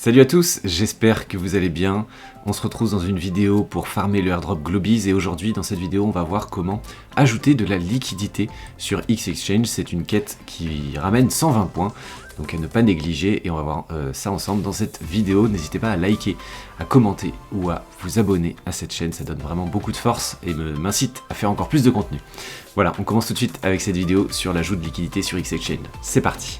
Salut à tous, j'espère que vous allez bien. On se retrouve dans une vidéo pour farmer le airdrop Globies et aujourd'hui dans cette vidéo on va voir comment ajouter de la liquidité sur X-Exchange. C'est une quête qui ramène 120 points, donc à ne pas négliger et on va voir ça ensemble dans cette vidéo. N'hésitez pas à liker, à commenter ou à vous abonner à cette chaîne, ça donne vraiment beaucoup de force et m'incite à faire encore plus de contenu. Voilà, on commence tout de suite avec cette vidéo sur l'ajout de liquidité sur X-Exchange. C'est parti.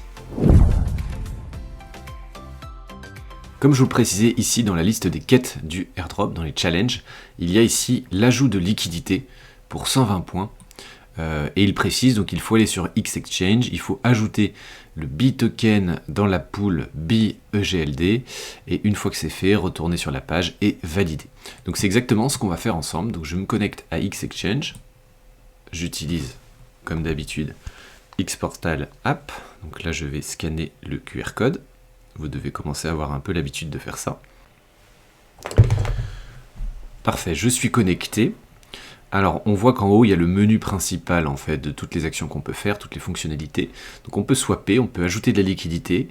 Comme je vous le précisais ici dans la liste des quêtes du airdrop, dans les challenges, il y a ici l'ajout de liquidité pour 120 points. Et il précise, donc il faut aller sur X-Exchange, il faut ajouter le BI token dans la pool BI EGLD, et une fois que c'est fait, retourner sur la page et valider. Donc c'est exactement ce qu'on va faire ensemble. Donc je me connecte à X-Exchange, j'utilise comme d'habitude Xportal App, donc là je vais scanner le QR code. Vous devez commencer à avoir un peu l'habitude de faire ça. Parfait, je suis connecté. Alors, on voit qu'en haut, il y a le menu principal en fait de toutes les actions qu'on peut faire, toutes les fonctionnalités. Donc on peut swapper, on peut ajouter de la liquidité,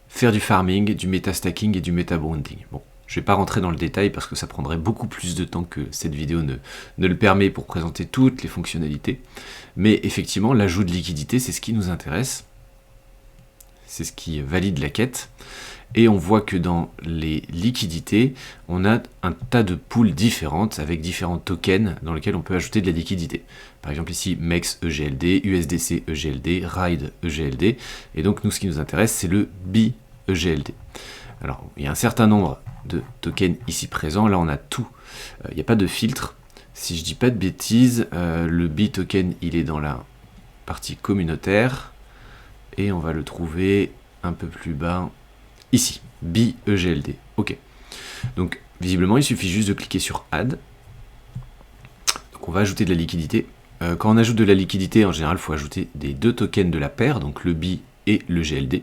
faire du farming, du meta-stacking et du meta-bonding. Bon, je ne vais pas rentrer dans le détail parce que ça prendrait beaucoup plus de temps que cette vidéo ne le permet pour présenter toutes les fonctionnalités. Mais effectivement, l'ajout de liquidité, c'est ce qui nous intéresse. C'est ce qui valide la quête. Et on voit que dans les liquidités, on a un tas de pools différentes avec différents tokens dans lesquels on peut ajouter de la liquidité. Par exemple ici, MEX EGLD, USDC EGLD, RIDE EGLD. Et donc nous, ce qui nous intéresse, c'est le BI EGLD. Alors, il y a un certain nombre de tokens ici présents. Là, on a tout. Il n'y a pas de filtre. Si je dis pas de bêtises, le BI token, il est dans la partie communautaire. Et on va le trouver un peu plus bas, ici, BI EGLD. Ok. Donc, visiblement, il suffit juste de cliquer sur Add. Donc, on va ajouter de la liquidité. Quand on ajoute de la liquidité, en général, il faut ajouter des deux tokens de la paire, donc le BI et le GLD.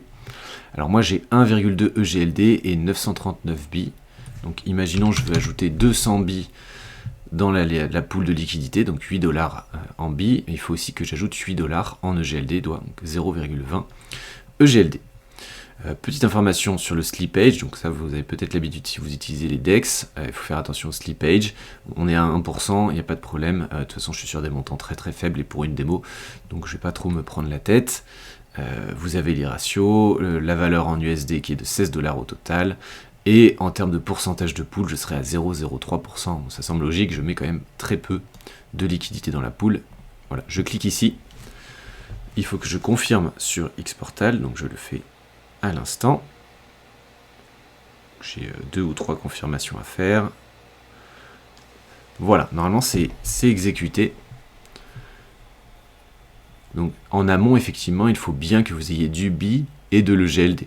Alors, moi, j'ai 1,2 EGLD et 939 BI. Donc, imaginons, je veux ajouter 200 BI dans la pool de liquidité, donc 8 $ en BI, il faut aussi que j'ajoute 8 $ en EGLD, donc 0,20 EGLD. Petite information sur le slippage, donc ça vous avez peut-être l'habitude si vous utilisez les DEX, il faut faire attention au slippage, on est à 1%, il n'y a pas de problème, de toute façon je suis sur des montants très très faibles et pour une démo, donc je ne vais pas trop me prendre la tête. Vous avez les ratios, la valeur en USD qui est de 16 $ au total, et en termes de pourcentage de pool, je serai à 0,03%. Ça semble logique, je mets quand même très peu de liquidité dans la pool. Voilà, je clique ici. Il faut que je confirme sur Xportal, donc je le fais à l'instant. J'ai 2 ou 3 confirmations à faire. Voilà, normalement c'est exécuté. Donc en amont, effectivement, il faut bien que vous ayez du BI et de l'EGLD.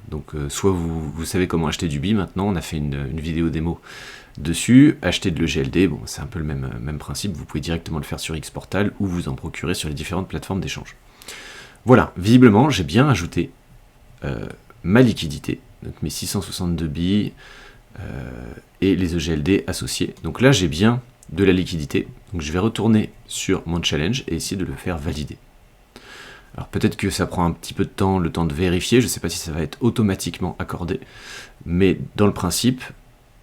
Donc soit vous savez comment acheter du BI maintenant, on a fait une vidéo démo dessus, acheter de l'EGLD, bon c'est un peu le même principe, vous pouvez directement le faire sur Xportal ou vous en procurer sur les différentes plateformes d'échange. Voilà, visiblement j'ai bien ajouté ma liquidité, donc mes 662 BI et les EGLD associés. Donc là j'ai bien de la liquidité, donc je vais retourner sur mon challenge et essayer de le faire valider. Alors peut-être que ça prend un petit peu de temps, le temps de vérifier, je ne sais pas si ça va être automatiquement accordé, mais dans le principe,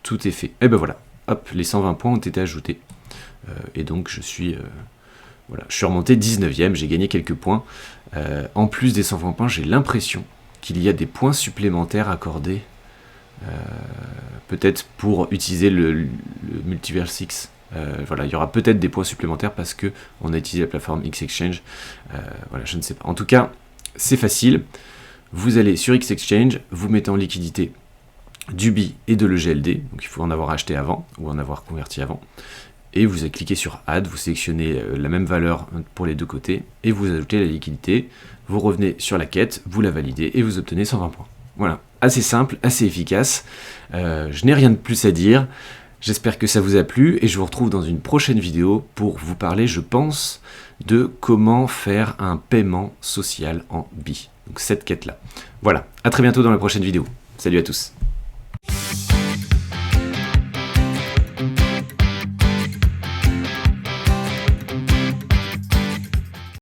tout est fait. Et ben voilà, hop, les 120 points ont été ajoutés. Et donc je suis remonté 19e, j'ai gagné quelques points. En plus des 120 points, j'ai l'impression qu'il y a des points supplémentaires accordés, peut-être pour utiliser le Multiverse X. Voilà, il y aura peut-être des points supplémentaires parce que on a utilisé la plateforme X-Exchange. Voilà, je ne sais pas. En tout cas, c'est facile. Vous allez sur X-Exchange, vous mettez en liquidité du BI et de l'EGLD. Donc il faut en avoir acheté avant ou en avoir converti avant. Et vous allez cliquer sur Add, vous sélectionnez la même valeur pour les deux côtés et vous ajoutez la liquidité. Vous revenez sur la quête, vous la validez et vous obtenez 120 points. Voilà, assez simple, assez efficace. Je n'ai rien de plus à dire. J'espère que ça vous a plu et je vous retrouve dans une prochaine vidéo pour vous parler, je pense, de comment faire un paiement social en BI. Donc cette quête-là. Voilà, à très bientôt dans la prochaine vidéo. Salut à tous.